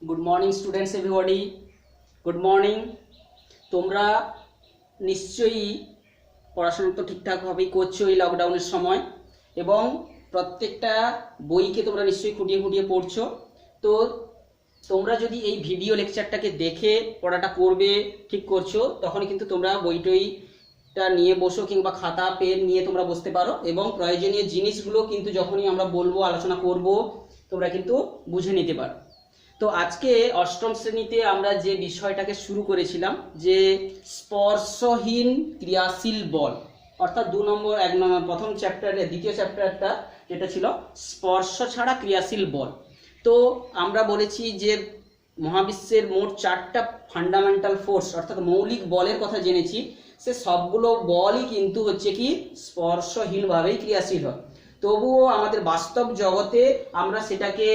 Good morning students everybody, good morning. তোমরা নিশ্চয়ই পড়াশোনা তো ঠিকঠাকভাবেই করছো এই লকডাউনের সময়, এবং প্রত্যেকটা বইকে তোমরা নিশ্চয়ই খুঁটিয়ে খুঁটিয়ে পড়ছো। তো তোমরা যদি এই ভিডিও লেকচারটাকে দেখে পড়াটা করবে ঠিক করছো, তখন কিন্তু তোমরা বইটা নিয়ে বসো, কিংবা খাতা পেন নিয়ে তোমরা বসতে পারো, এবং প্রয়োজনীয় জিনিসগুলো কিন্তু যখনই আমরা বলবো, আলোচনা করব, তোমরা কিন্তু বুঝে নিতে পারো। তো আজকে অষ্টম শ্রেণীতে আমরা যে বিষয়টাকে শুরু করেছিলাম, যে স্পর্শহীন ক্রিয়াশীল বল, অর্থাৎ প্রথম চ্যাপ্টারে দ্বিতীয় চ্যাপ্টারটা যেটা ছিল স্পর্শ ছাড়া ক্রিয়াশীল বল। তো আমরা বলেছি যে মহাবিশ্বের মোট 4টা ফান্ডামেন্টাল ফোর্স অর্থাৎ মৌলিক বলের কথা জেনেছি। সে সবগুলো বলই কিন্তু হচ্ছে কি স্পর্শহীনভাবেই ক্রিয়াশীল হয়। তবুও আমাদের বাস্তব জগতে আমরা সেটাকে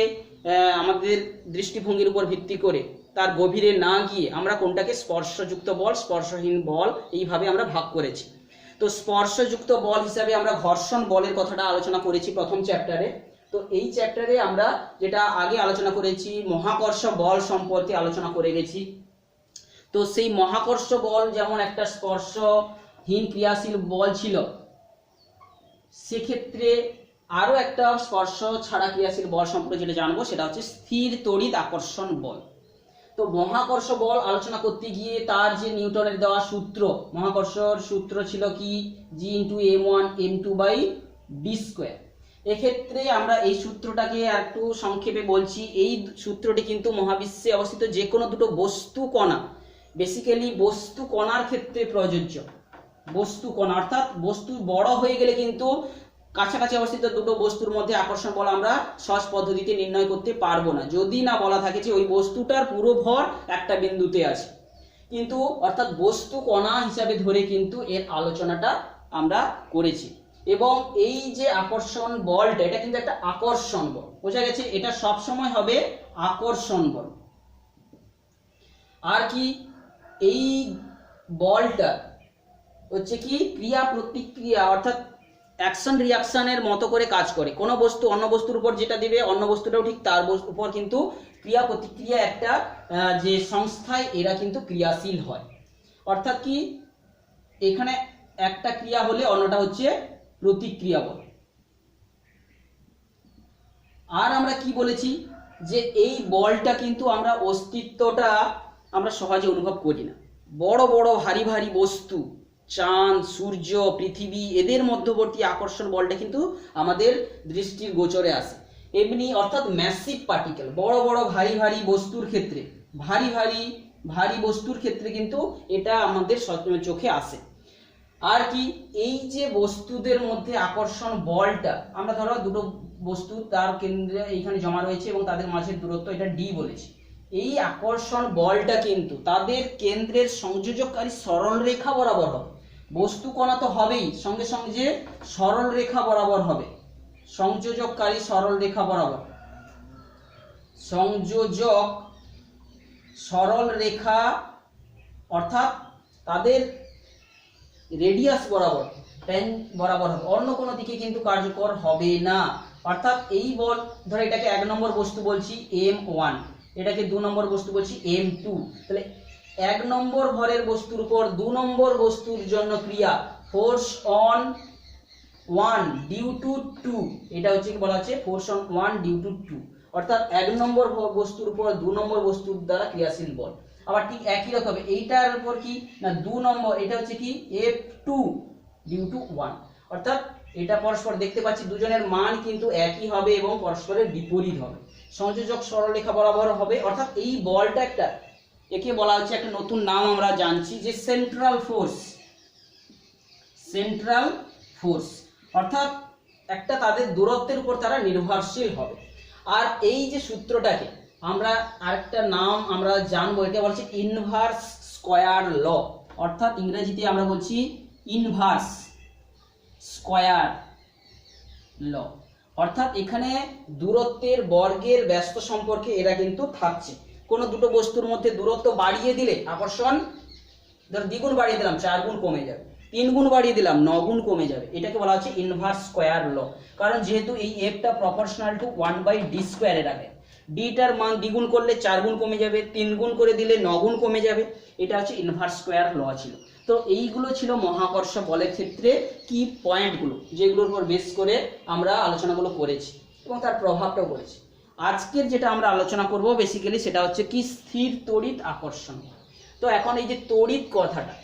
আমাদের দৃষ্টিভঙ্গির উপর ভিত্তি করে তার গভীরে না গিয়ে আমরা কোনটাকে স্পর্শযুক্ত বল, স্পর্শহীন বল এইভাবে আমরা ভাগ করেছি। তো স্পর্শযুক্ত বল হিসাবে আমরা ঘর্ষণ বলের কথাটা আলোচনা করেছি প্রথম চ্যাপ্টারে। তো এই চ্যাপ্টারে আমরা যেটা আগে আলোচনা করেছি মহাকর্ষ বল সম্পর্কে আলোচনা করে গেছি। তো সেই মহাকর্ষ বল যেমন একটা স্পর্শহীন ক্রিয়াশীল বল ছিল, সেক্ষেত্রে আরো একটা স্পর্শ ছাড়া ক্রিয়াশীল বল সম্পর্কে যেটা জানবো সেটা হচ্ছে স্থির তড়িৎ আকর্ষণ বল। তো মহাকর্ষ বল আলোচনা করতে গিয়ে তার যে নিউটনের দেওয়া সূত্র, মহাকর্ষর সূত্র ছিল কি G × M1 M2/d²। এক্ষেত্রে আমরা এই সূত্রটাকে একটু সংক্ষেপে বলছি। এই সূত্রটি কিন্তু মহাবিশ্বে অবস্থিত যে কোনো দুটো বস্তু কণা, বেসিক্যালি বস্তু কণার ক্ষেত্রে প্রযোজ্য। বস্তু কণা অর্থাৎ বস্তু বড় হয়ে গেলে কিন্তু কাছাকাছি অবস্থিত দুটো বস্তুর মধ্যে আকর্ষণ বল আমরা সহজ পদ্ধতিতে নির্ণয় করতে পারবো না, যদি না বলা থাকে যে ওই বস্তুটার পুরো ভর একটা বিন্দুতে আছে। কিন্তু অর্থাৎ বস্তু কণা হিসাবে ধরে কিন্তু এর আলোচনাটা আমরা করেছি। এবং এই যে আকর্ষণ বলটা, এটা কিন্তু একটা আকর্ষণ বল, বোঝা গেছে? এটা সব সময় হবে আকর্ষণ বল। আর কি এই বলটা হচ্ছে কি ক্রিয়া প্রতিক্রিয়া অর্থাৎ অ্যাকশন রিয়াকশনের মতো করে কাজ করে। কোনো বস্তু অন্য বস্তুর উপর যেটা দিবে, অন্য বস্তুটাও ঠিক তার উপর কিন্তু ক্রিয়া প্রতিক্রিয়া একটা যে সংস্থায় এরা কিন্তু ক্রিয়াশীল হয়। অর্থাৎ কি এখানে একটা ক্রিয়া হলে অন্যটা হচ্ছে প্রতিক্রিয়া বল। আর আমরা কি বলেছি যে এই বলটা কিন্তু আমরা অস্তিত্বটা আমরা সহজে অনুভব করি না। বড় বড় ভারী ভারী বস্তু, চাঁদ, সূর্য, পৃথিবী, এদের মধ্যবর্তী আকর্ষণ বলটা কিন্তু আমাদের দৃষ্টির গোচরে আসে। এমনি অর্থাৎ ম্যাসিভ পার্টিকেল, বড় বড় ভারী ভারী বস্তুর ক্ষেত্রে, ভারী বস্তুর ক্ষেত্রে কিন্তু এটা আমাদের চোখে আসে। আর কি এই যে বস্তুদের মধ্যে আকর্ষণ বলটা, আমরা ধরো দুটো বস্তু তার কেন্দ্রে এইখানে জমা রয়েছে এবং তাদের মাঝের দূরত্ব এটা d বলেছি। এই আকর্ষণ বলটা কিন্তু তাদের কেন্দ্রের সংযোজককারী সরল রেখা বরাবর হবে। বস্তু কণা তো হবেই, সঙ্গে সঙ্গে যে সরল রেখা বরাবর হবে, সংযোজককারী সরল রেখা বরাবর, সংযোজক সরল রেখা অর্থাৎ তাদের রেডিয়াস বরাবর, টেন বরাবর হবে, অন্য কোনো দিকে কিন্তু কার্যকর হবে না। অর্থাৎ এই বল ধরে এটাকে 1 নম্বর বস্তু বলছি M1, এটাকে 2 নম্বর বস্তু বলছি M2। তাহলে 1 নম্বর ভরের বস্তুর উপর 2 নম্বর বস্তুর জন্য ক্রিয়া ফোর্স অন 1 ডিউ টু 2, এটা হচ্ছে কি বলা হচ্ছে ফোর্স অন 1 ডিউ টু 2। অর্থাৎ 1 নম্বর বস্তুর উপর 2 নম্বর বস্তুর দ্বারা ক্রিয়াশীল বল। আবার ঠিক একই রকম এইটার উপর কি না 2 নম্বর, এটা হচ্ছে কি F2 ডিউ টু 1। অর্থাৎ এটা পরস্পর দেখতে পাচ্ছি দুজনের মান কিন্তু একই হবে এবং পরস্পরের বিপরীত হবে, সংযোজক সরলরেখা বরাবর হবে। অর্থাৎ এই বলটা একটা, একে বলা হচ্ছে একটা নতুন নাম আমরা জানছি যে সেন্ট্রাল ফোর্স। সেন্ট্রাল ফোর্স অর্থাৎ একটা তাদের দূরত্বের উপর তারা নির্ভরশীল হবে। আর এই যে সূত্রটাকে আমরা আরেকটা নাম আমরা জানবো, এটা বলছে ইনভার্স স্কয়ার ল, অর্থাৎ ইংরেজিতে আমরা বলছি ইনভার্স স্কয়ার ল। অর্থাৎ এখানে দূরত্বের বর্গের ব্যস্ত সম্পর্কে এরা কিন্তু থাকছে। কোনো দুটো বস্তুর মধ্যে দূরত্ব বাড়িয়ে দিলে আকর্ষণ, ধর দ্বিগুণ বাড়িয়ে দিলাম 4 গুণ কমে যাবে, 3 গুণ বাড়িয়ে দিলাম 9 গুণ কমে যাবে। এটাকে বলা হচ্ছে ইনভার্স স্কয়ার ল। কারণ যেহেতু এই F টা প্রপোর্শনাল টু 1/d² এর আগে, ডিটার মান দ্বিগুণ করলে 4 গুণ কমে যাবে, 3 গুণ করে দিলে 9 গুণ কমে যাবে। এটা হচ্ছে ইনভার্স স্কোয়ার ল ছিল। তো এইগুলো ছিল মহাকর্ষ বলের ক্ষেত্রে কি পয়েন্টগুলো, যেগুলোর উপর বেস করে আমরা আলোচনাগুলো করেছি এবং তার প্রভাবটাও করেছি। আজকের যেটা আমরা আলোচনা করব বেসিক্যালি সেটা হচ্ছে কি স্থির তড়িৎ আকর্ষণ। তো এখন এই যে তড়িৎ কথাটা,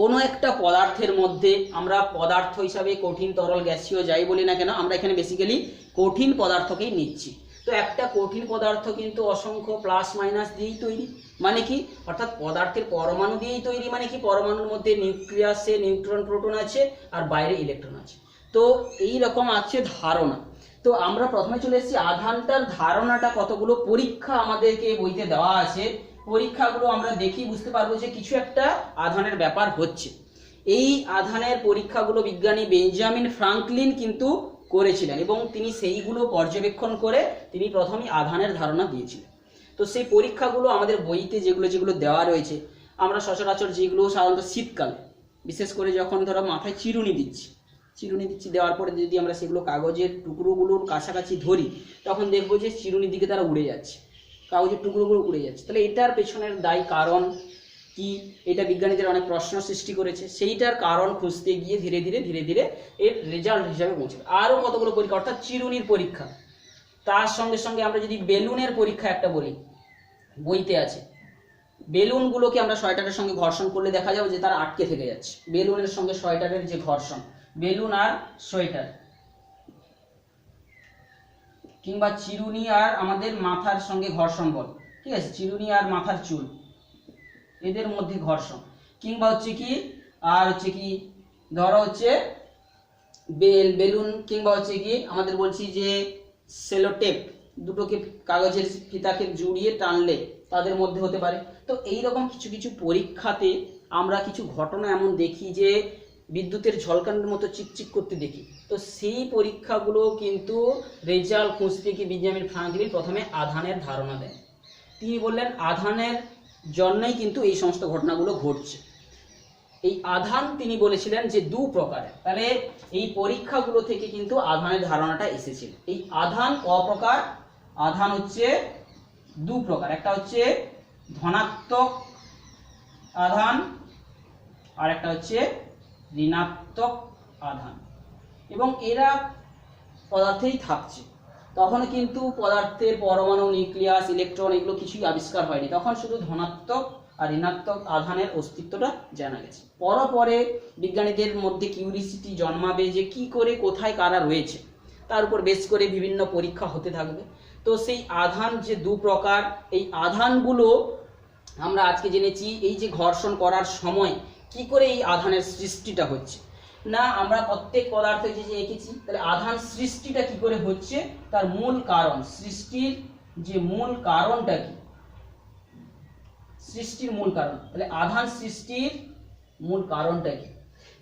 কোনো একটা পদার্থের মধ্যে আমরা পদার্থ হিসাবে কঠিন, তরল, গ্যাসীয় যাই বলি না কেন, আমরা এখানে বেসিক্যালি কঠিন পদার্থকেই নিচ্ছি। তো একটা কঠিন পদার্থ কিন্তু অসংখ্য প্লাস মাইনাস দিয়েই তৈরি, মানে কি অর্থাৎ পদার্থের পরমাণু দিয়েই তৈরি, মানে কি পরমাণুর মধ্যে নিউক্লিয়াসে নিউট্রন প্রোটন আছে আর বাইরে ইলেকট্রন আছে। তো এই রকম আছে ধারণা। তো আমরা প্রথমে চলে এসেছি আধানটার ধারণাটা, কতগুলো পরীক্ষা আমাদেরকে বইতে দেওয়া আছে, পরীক্ষাগুলো আমরা দেখি বুঝতে পারবো যে কিছু একটা আধানের ব্যাপার হচ্ছে। এই আধানের পরীক্ষাগুলো বিজ্ঞানী বেঞ্জামিন ফ্রাঙ্কলিন কিন্তু করেছিলেন এবং তিনি সেইগুলো পর্যবেক্ষণ করে তিনি প্রথমেই আধানের ধারণা দিয়েছিলেন। তো সেই পরীক্ষাগুলো আমাদের বইতে যেগুলো দেওয়া রয়েছে, আমরা সচরাচর যেগুলো সাধারণত শীতকালে বিশেষ করে যখন ধরো মাথায় চিরুনি দিচ্ছি দেওয়ার পরে যদি আমরা সেগুলো কাগজের টুকরোগুলোর কাছাকাছি ধরি, তখন দেখবো যে চিরুনির দিকে তারা উড়ে যাচ্ছে, কাগজের টুকরোগুলো উড়ে যাচ্ছে। তাহলে এটার পেছনের দায়ী কারণ কি, এটা বিজ্ঞানীদের অনেক প্রশ্ন সৃষ্টি করেছে। সেইটার কারণ খুঁজতে গিয়ে ধীরে ধীরে এর রেজাল্ট হিসাবে পৌঁছবে। আরও কতগুলো পরীক্ষা, অর্থাৎ চিরুনির পরীক্ষা, তার সঙ্গে সঙ্গে আমরা যদি বেলুনের পরীক্ষা একটা বলি, বইতে আছে, বেলুনগুলোকে আমরা সোয়েটারের সঙ্গে ঘর্ষণ করলে দেখা যাবে যে তারা আটকে থেকে যাচ্ছে। বেলুনের সঙ্গে সোয়েটারের যে ঘর্ষণ, বেলুন আর সোয়েটার, কিংবা চিরুনি আর আমাদের মাথার সঙ্গে ঘর্ষণ বল, ঠিক আছে, চিরুনি আর মাথার চুল, এদের মধ্যে ঘর্ষণ, কিংবা হচ্ছে কি আর হচ্ছে কি ধরো হচ্ছে বেলুন, কিংবা হচ্ছে কি আমাদের বলছি যে সেলোটেপ, দুটোকে কাগজের ফিতাকে জুড়িয়ে টানলে তাদের মধ্যে হতে পারে। তো এইরকম কিছু কিছু পরীক্ষাতে আমরা কিছু ঘটনা এমন দেখি যে বিদ্যুতের ঝলকানোর মতো চিকচিক করতে দেখি। তো সেই পরীক্ষাগুলো কিন্তু রেজাল্ট খুঁজতে গিয়ে বেঞ্জামিন ফ্রাঙ্কলিন প্রথমে আধানের ধারণা দেন। তিনি বললেন আধানের জন্যই কিন্তু এই সমস্ত ঘটনাগুলো ঘটছে। এই আধান তিনি বলেছিলেন যে দু প্রকারের। তাহলে এই পরীক্ষাগুলো থেকে কিন্তু আধানের ধারণাটা এসেছিল। এই আধান অপ্রকার, আধান হচ্ছে দু প্রকার, একটা হচ্ছে ধনাত্মক আধান আর একটা হচ্ছে ঋণাত্মক আধান, এবং এরা পদার্থেই থাকছে। তখন কিন্তু পদার্থের পরমাণু, নিউক্লিয়াস, ইলেকট্রন এগুলো কিছুই আবিষ্কার হয়নি, তখন শুধু ধনাত্মক আর ঋণাত্মক আধানের অস্তিত্বটা জানা গেছে। পরে বিজ্ঞানীদের মধ্যে কিউরিসিটি জন্মাবে যে কি করে কোথায় কারা রয়েছে, তার উপর বেস করে বিভিন্ন পরীক্ষা হতে থাকবে। তো সেই আধান যে দু প্রকার, এই আধানগুলো আমরা আজকে জেনেছি এই যে ঘর্ষণ করার সময় কি করে এই আধানের সৃষ্টিটা হচ্ছে। না আমরা প্রত্যেক পদার্থ যে এঁকেছি, তাহলে আধান সৃষ্টিটা কি করে হচ্ছে, তার মূল কারণ, সৃষ্টির যে মূল কারণটা কি, সৃষ্টির মূল কারণ, তাহলে আধান সৃষ্টির মূল কারণটা কি।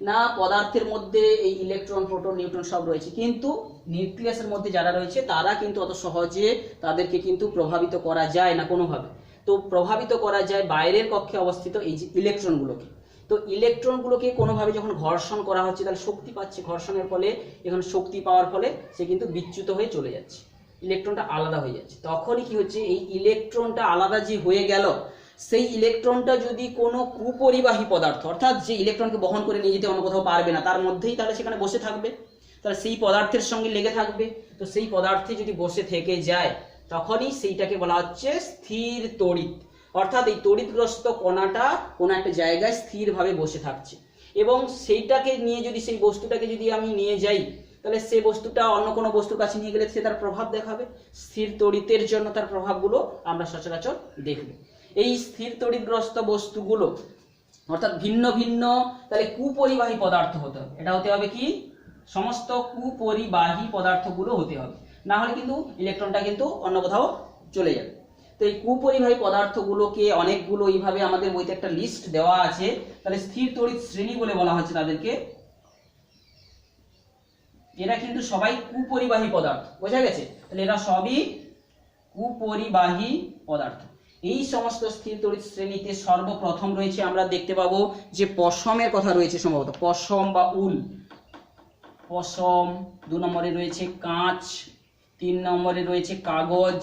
না পদার্থের মধ্যে এই ইলেকট্রন, প্রোটন, নিউট্রন সব রয়েছে, কিন্তু নিউক্লিয়াসের মধ্যে যারা রয়েছে তারা কিন্তু অত সহজে তাদেরকে কিন্তু প্রভাবিত করা যায় না কোনোভাবে। তো প্রভাবিত করা যায় বাইরের কক্ষে অবস্থিত এই যে ইলেকট্রনগুলোকে। তো ইলেকট্রনগুলোকে কোনোভাবে যখন ঘর্ষণ করা হচ্ছে, তাহলে শক্তি পাচ্ছে, ঘর্ষণের ফলে এখানে শক্তি পাওয়ার ফলে সে কিন্তু বিচ্যুত হয়ে চলে যাচ্ছে, ইলেকট্রনটা আলাদা হয়ে যাচ্ছে। তখনই কি হচ্ছে, এই ইলেকট্রনটা আলাদা যে হয়ে গেল, সেই ইলেকট্রনটা যদি কোনো কুপরিবাহী পদার্থ, অর্থাৎ যে ইলেকট্রনকে বহন করে নিয়ে যেতে অন্য কোথাও পারবে না, তার মধ্যেই তাহলে সেখানে বসে থাকবে, তাহলে সেই পদার্থের সঙ্গে লেগে থাকবে। তো সেই পদার্থে যদি বসে থেকে যায়, তখনই সেইটাকে বলা হচ্ছে স্থির তড়িৎ। অর্থাৎ এই তড়িৎগ্রস্ত কণাটা কোনো একটা জায়গায় স্থিরভাবে বসে থাকছে, এবং সেইটাকে নিয়ে যদি, সেই বস্তুটাকে যদি আমি নিয়ে যাই, তাহলে সেই বস্তুটা অন্য কোনো বস্তুর কাছে নিয়ে গেলে সে তার প্রভাব দেখাবে। স্থির তড়িতের জন্য তার প্রভাবগুলো আমরা সচরাচর দেখব। এই স্থির তড়িৎগ্রস্ত বস্তুগুলো অর্থাৎ ভিন্ন ভিন্ন, তাহলে কুপরিবাহী পদার্থ হতে হবে। এটা হতে হবে কি, সমস্ত কুপরিবাহী পদার্থগুলো হতে হবে, না হলে কিন্তু ইলেকট্রনটা কিন্তু অন্য কোথাও চলে যাবে। তো এই কুপরিবাহী পদার্থগুলোকে অনেকগুলো এইভাবে আমাদের বইতে একটা লিস্ট দেওয়া আছে। তাহলে স্থির তড়িৎ শ্রেণী বলে বলা হচ্ছে তাদেরকে। এরা কিন্তু সবাই কুপরিবাহী পদার্থ, বোঝা গেছে? তাহলে এরা সবই কুপরিবাহী পদার্থ। এই সমস্ত স্থির তড়িৎ শ্রেণীতে সর্বপ্রথম রয়েছে, আমরা দেখতে পাবো যে পশমের কথা রয়েছে, সম্ভবত পশম বা উল, পশম। 2 নম্বরে রয়েছে কাঁচ, 3 নম্বরে রয়েছে কাগজ,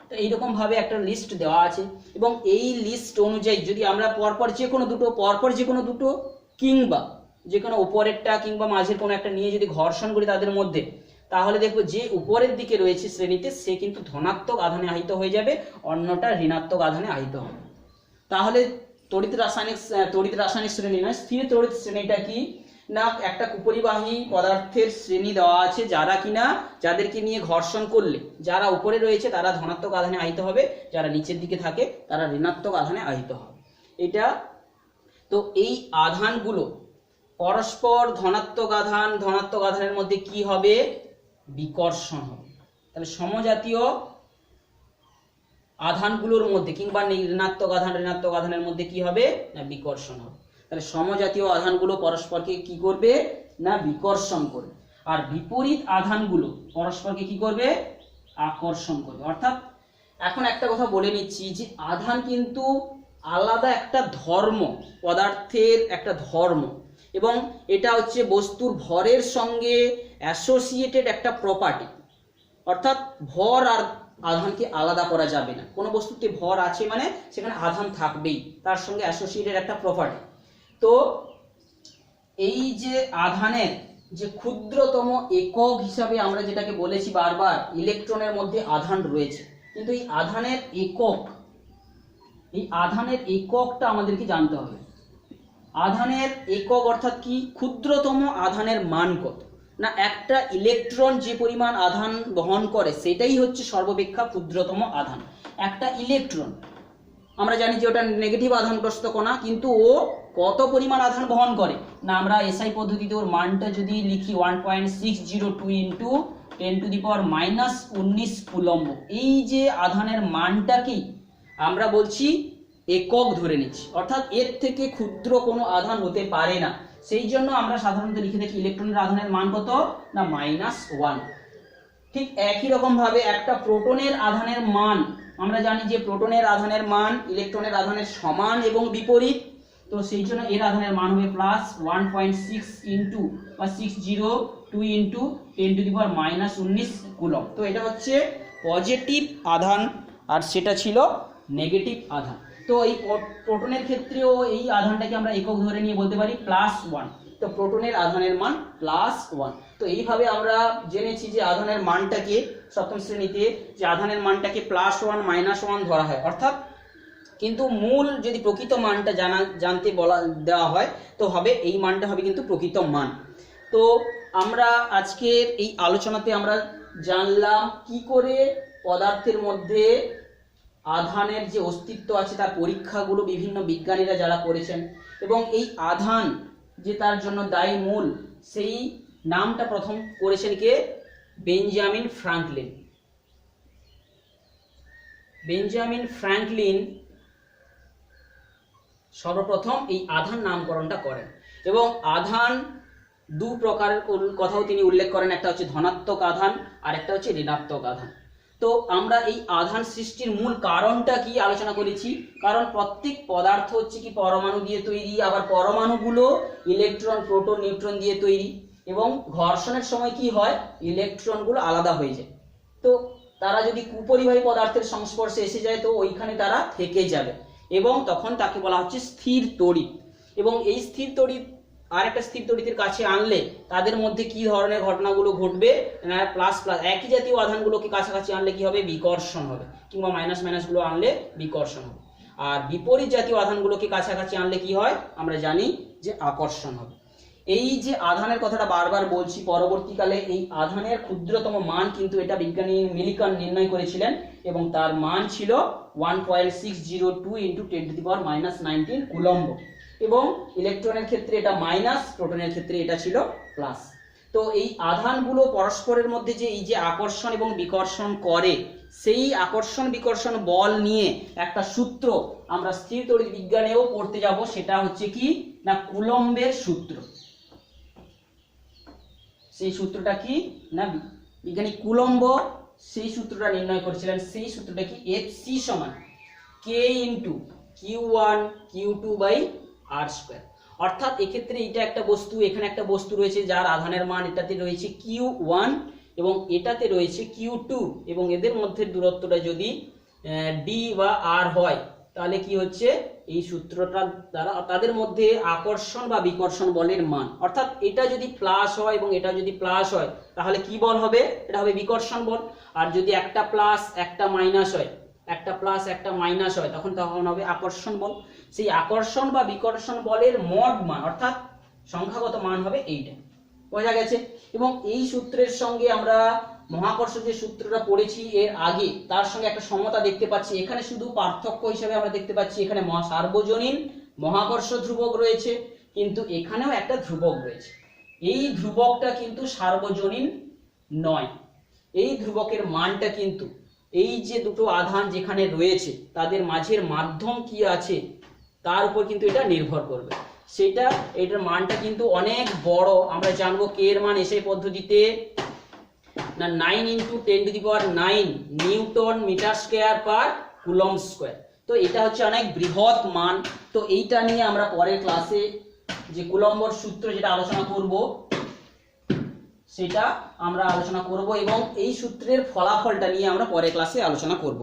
তো এইরকম ভাবে একটা লিস্ট দেওয়া আছে এবং এই লিস্ট অনুযায়ী যদি আমরা পরপর যে কোনো দুটো কিংবা যে কোনো উপরেরটা কিংবা মাঝের কোনো একটা নিয়ে যদি ঘর্ষণ করি তাদের মধ্যে, তাহলে দেখবো যে উপরের দিকে রয়েছে শ্রেণীতে সে কিন্তু ধনাত্মক আধানে আহিত হয়ে যাবে, অন্যটা ঋণাত্মক আধানে আহিত হবে। তাহলে তড়িৎ রাসায়নিক শ্রেণী নয়, স্থির তড়িৎ শ্রেণীটা কি না, একটা কুপরিবাহী পদার্থের শ্রেণী দেওয়া আছে যাদেরকে নিয়ে ঘর্ষণ করলে যারা উপরে রয়েছে তারা ধনাত্মক আধানে আহিত হবে, যারা নিচের দিকে থাকে তারা ঋণাত্মক আধানে আহিত হবে। এটা তো এই আধানগুলো পরস্পর ধনাত্মক আধানের মধ্যে কি হবে, বিকর্ষণ হবে। তাহলে সমজাতীয় আধানগুলোর মধ্যে কিংবা ঋণাত্মক আধানের মধ্যে কি হবে না, বিকর্ষণ হবে। তাহলে সমজাতীয় আধানগুলো পরস্পরকে কি করবে না, বিকর্ষণ করবে, আর বিপরীত আধানগুলো পরস্পরকে কি করবে, আকর্ষণ করবে। অর্থাৎ এখন একটা কথা বলে নিচ্ছি যে আধান কিন্তু আলাদা একটা ধর্ম, পদার্থের একটা ধর্ম, এবং এটা হচ্ছে বস্তুর ভরের সঙ্গে অ্যাসোসিয়েটেড একটা প্রপার্টি। অর্থাৎ ভর আর আধানকে আলাদা করা যাবে না, কোনো বস্তুতে ভর আছে মানে সেখানে আধান থাকবেই, তার সঙ্গে অ্যাসোসিয়েটেড একটা প্রপার্টি। তো এই যে আধানের যে ক্ষুদ্রতম একক হিসাবে আমরা যেটাকে বলেছি বারবার, ইলেকট্রনের মধ্যে আধান রয়েছে, কিন্তু এই আধানের এককটা আমাদেরকে জানতে হবে। আধানের একক অর্থাৎ কি, ক্ষুদ্রতম আধানের মান কত না, একটা ইলেকট্রন যে পরিমাণ আধান বহন করে সেটাই হচ্ছে সর্বাপেক্ষা ক্ষুদ্রতম আধান। একটা ইলেকট্রন আমরা জানি যে ওটা নেগেটিভ আধানগ্রস্ত কণা, কিন্তু ও কত পরিমাণ আধান বহন করে না, আমরা এসআই পদ্ধতিতে ওর মানটা যদি লিখি 1.602 ইন্টু 10⁻⁻19 কুলম্ব, এই যে আধানের মানটাকেই আমরা বলছি একক ধরে নিচ্ছি, অর্থাৎ এর থেকে ক্ষুদ্র কোনো আধান হতে পারে না। সেই জন্য আমরা সাধারণত লিখে দেখি ইলেকট্রনের আধানের মান কত না, -1। ঠিক একই রকম ভাবে একটা প্রোটনের আধানের মান আমরা জানি যে প্রোটনের আধানের মান ইলেকট্রনের আধানের সমান এবং বিপরীত, তো সেই জন্য এর আধানের মান হবে +1.6 ইন্টু বা 602 ইন্টু 10⁻⁻19 কুলম্ব। তো এটা হচ্ছে পজিটিভ আধান আর সেটা ছিল নেগেটিভ আধান। তো এই প্রোটনের ক্ষেত্রেও এই আধানটাকে আমরা একক ধরে নিয়ে বলতে পারি +1। তো প্রোটনের আধানের মান +1। তো এইভাবে আমরা জেনেছি যে আধানের মানটাকে সপ্তম শ্রেণীতে যে আধানের মানটাকে +1 -1 ধরা হয়, অর্থাৎ কিন্তু মূল যদি প্রকৃত মানটা জানতে দেওয়া হয় তো হবে এই মানটা হবে কিন্তু প্রকৃত মান। তো আমরা আজকের এই আলোচনাতে আমরা জানলাম কি করে পদার্থের মধ্যে আধানের যে অস্তিত্ব আছে তার পরীক্ষাগুলো বিভিন্ন বিজ্ঞানীরা যারা করেছেন, এবং এই আধান যে তার জন্য দায়ী মূল সেই নামটা প্রথম করেছেন কে, বেঞ্জামিন ফ্রাঙ্কলিন সর্বপ্রথম এই আধান নামকরণটা করেন। এবং আধান দু প্রকারের কথাও তিনি উল্লেখ করেন, একটা হচ্ছে ধনাত্মক আধান আর একটা হচ্ছে ঋণাত্মক আধান। তো আমরা এই আধান সৃষ্টির মূল কারণটা কি আলোচনা করেছি, কারণ প্রত্যেক পদার্থ হচ্ছে কি পরমাণু দিয়ে তৈরি, আবার পরমাণুগুলো ইলেকট্রন প্রোটন নিউট্রন দিয়ে তৈরি, এবং ঘর্ষণের সময় কি হয় ইলেকট্রনগুলো আলাদা হয়ে যায়। তো তারা যদি কুপরিবাহী পদার্থের সংস্পর্শে এসে যায় তো ওইখানে তারা থেকে যাবে, এবং তখন তাকে বলা হচ্ছে স্থির তড়িৎ। এবং এই স্থির তড়িৎ আর একটা স্থির তড়িতের কাছে আনলে তাদের মধ্যে কি ধরনের ঘটনাগুলো ঘটবে না, প্লাস একই জাতীয় আধানগুলোকে কাছাকাছি আনলে কি হবে, বিকর্ষণ হবে, কিংবা মাইনাস গুলো আনলে বিকর্ষণ হবে। আর বিপরীত জাতীয় আধানগুলোকে কাছাকাছি আনলে কি হয় আমরা জানি যে আকর্ষণ হবে। এই যে আধানের কথাটা বারবার বলছি, পরবর্তীকালে এই আধানের ক্ষুদ্রতম মান কিন্তু এটা বিজ্ঞানী মিলিকান নির্ণয় করেছিলেন, এবং তার মান ছিল 1.602 ইন্টু 10⁻⁻19 কুলম্ব। এবং ইলেকট্রনের ক্ষেত্রে এটা মাইনাস, প্রোটনের ক্ষেত্রে এটা ছিল প্লাস। তো এই আধানগুলো পরস্পরের মধ্যে যে এই যে আকর্ষণ এবং বিকর্ষণ করে, সেই আকর্ষণ বিকর্ষণ বল নিয়ে একটা সূত্র আমরা স্থির তড়িৎ বিজ্ঞানেও পড়তে যাব, সেটা হচ্ছে কি না কুলম্বের সূত্র। সেই সূত্রটা কি না বিজ্ঞানী কুলম্ব সেই সূত্রটা নির্ণয় করেছিলেন। সেই সূত্রটা কি, Fc সমান k ইন্টু Q1 Q2/r²। অর্থাৎ এক্ষেত্রে এটা একটা বস্তু, এখানে একটা বস্তু রয়েছে যার আধানের মান এটাতে রয়েছে Q1 এবং এটাতে রয়েছে Q2, এবং এদের মধ্যে দূরত্বটা যদি ডি বা আর হয়, তাহলে কি হচ্ছে এই সূত্রটা দ্বারা তাদের মধ্যে আকর্ষণ বা বিকর্ষণ বলের মান, অর্থাৎ এটা যদি প্লাস হয় এবং এটা যদি প্লাস হয় তাহলে কি বল হবে, এটা হবে বিকর্ষণ বল। আর যদি একটা প্লাস একটা মাইনাস হয়, একটা প্লাস একটা মাইনাস হয়, তখন হবে আকর্ষণ বল। সেই আকর্ষণ বা বিকর্ষণ বলের মড মান অর্থাৎ সংখ্যাগত মান হবে এইটা, বোঝা গেছে। এবং এই সূত্রের সঙ্গে আমরা মহাকর্ষ যে সূত্রটা পড়েছি এর আগে তার সঙ্গে একটা সমতা দেখতে পাচ্ছি। এখানে শুধু পার্থক্য হিসেবে আমরা দেখতে পাচ্ছি এখানে সার্বজনীন মহাকর্ষ ধ্রুবক রয়েছে, কিন্তু এখানেও একটা ধ্রুবক রয়েছে। এই ধ্রুবকটা কিন্তু সার্বজনীন নয়। এই ধ্রুবকের মানটা কিন্তু এই যে দুটো আধান যেখানে রয়েছে তাদের মাঝের মাধ্যম কি আছে তার উপর কিন্তু এটা নির্ভর করবে। সেটা এটার মানটা কিন্তু অনেক বড়। আমরা জানবো কে এর মান এসআই পদ্ধতিতে না 9 × 10⁹ newton metre square per coulomb square. তো এটা হচ্ছে অনেক বৃহৎ মান। তো এইটা নিয়ে আমরা পরের ক্লাসে যে কুলম্বর সূত্র যেটা আলোচনা করব সেটা আমরা আলোচনা করব এবং এই সূত্রের ফলাফলটা নিয়ে আমরা পরের ক্লাসে আলোচনা করব।